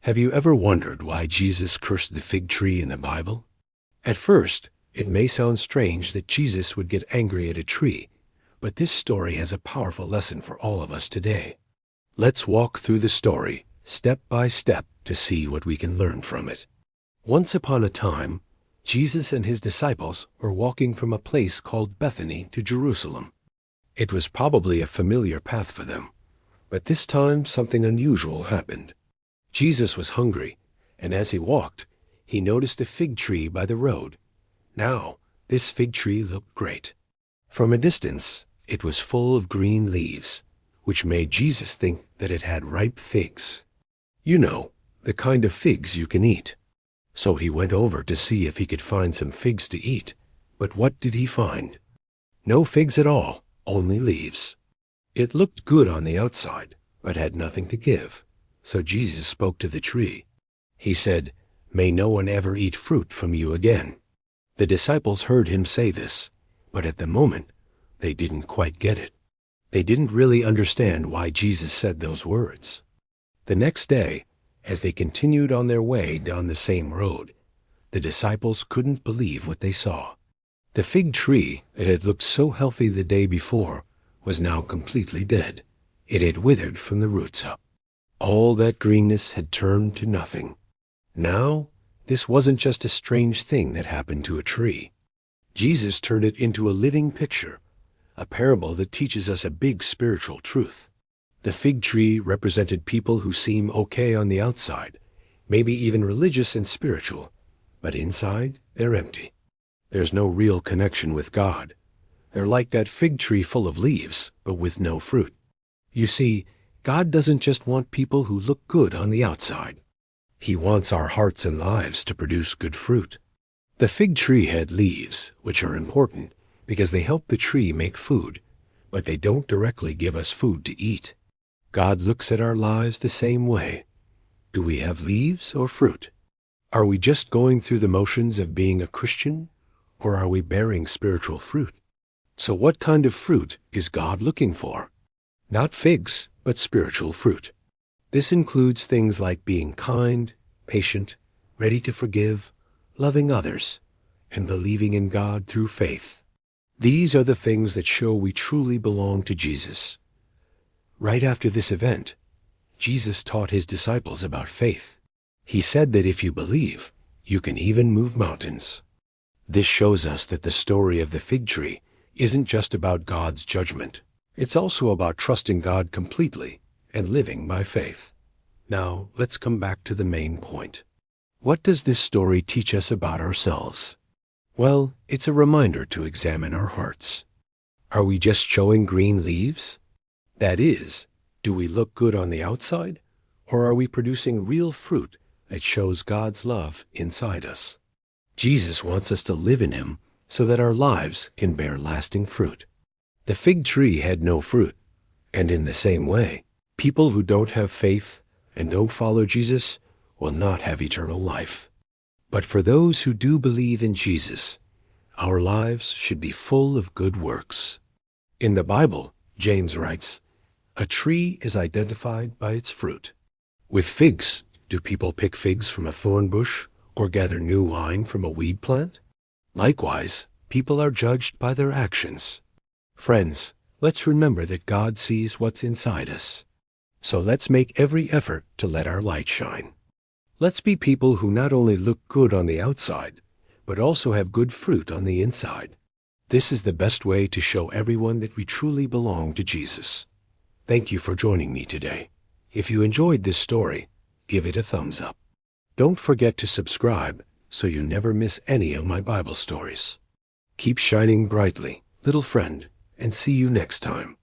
Have you ever wondered why Jesus cursed the fig tree in the Bible? At first, it may sound strange that Jesus would get angry at a tree, but this story has a powerful lesson for all of us today. Let's walk through the story, step by step, to see what we can learn from it. Once upon a time, Jesus and his disciples were walking from a place called Bethany to Jerusalem. It was probably a familiar path for them, but this time something unusual happened. Jesus was hungry, and as he walked, he noticed a fig tree by the road. Now, this fig tree looked great. From a distance, it was full of green leaves, which made Jesus think that it had ripe figs. You know, the kind of figs you can eat. So he went over to see if he could find some figs to eat. But what did he find? No figs at all, only leaves. It looked good on the outside, but had nothing to give. So Jesus spoke to the tree. He said, "May no one ever eat fruit from you again." The disciples heard him say this, but at the moment, they didn't quite get it. They didn't really understand why Jesus said those words. The next day, as they continued on their way down the same road, the disciples couldn't believe what they saw. The fig tree that had looked so healthy the day before was now completely dead. It had withered from the roots up. All that greenness had turned to nothing. Now, this wasn't just a strange thing that happened to a tree. Jesus turned it into a living picture, a parable that teaches us a big spiritual truth. The fig tree represented people who seem okay on the outside, maybe even religious and spiritual, but inside they're empty. There's no real connection with God. They're like that fig tree full of leaves, but with no fruit. You see, God doesn't just want people who look good on the outside. He wants our hearts and lives to produce good fruit. The fig tree had leaves, which are important because they help the tree make food, but they don't directly give us food to eat. God looks at our lives the same way. Do we have leaves or fruit? Are we just going through the motions of being a Christian, or are we bearing spiritual fruit? So what kind of fruit is God looking for? Not figs, but spiritual fruit. This includes things like being kind, patient, ready to forgive, loving others, and believing in God through faith. These are the things that show we truly belong to Jesus. Right after this event, Jesus taught his disciples about faith. He said that if you believe, you can even move mountains. This shows us that the story of the fig tree isn't just about God's judgment. It's also about trusting God completely and living by faith. Now, let's come back to the main point. What does this story teach us about ourselves? Well, it's a reminder to examine our hearts. Are we just showing green leaves? That is, do we look good on the outside, or are we producing real fruit that shows God's love inside us? Jesus wants us to live in him so that our lives can bear lasting fruit. The fig tree had no fruit, and in the same way, people who don't have faith and don't follow Jesus will not have eternal life. But for those who do believe in Jesus, our lives should be full of good works. In the Bible, James writes, "A tree is identified by its fruit." With figs, do people pick figs from a thorn bush or gather new wine from a weed plant? Likewise, people are judged by their actions. Friends, let's remember that God sees what's inside us. So let's make every effort to let our light shine. Let's be people who not only look good on the outside, but also have good fruit on the inside. This is the best way to show everyone that we truly belong to Jesus. Thank you for joining me today. If you enjoyed this story, give it a thumbs up. Don't forget to subscribe so you never miss any of my Bible stories. Keep shining brightly, little friend, and see you next time.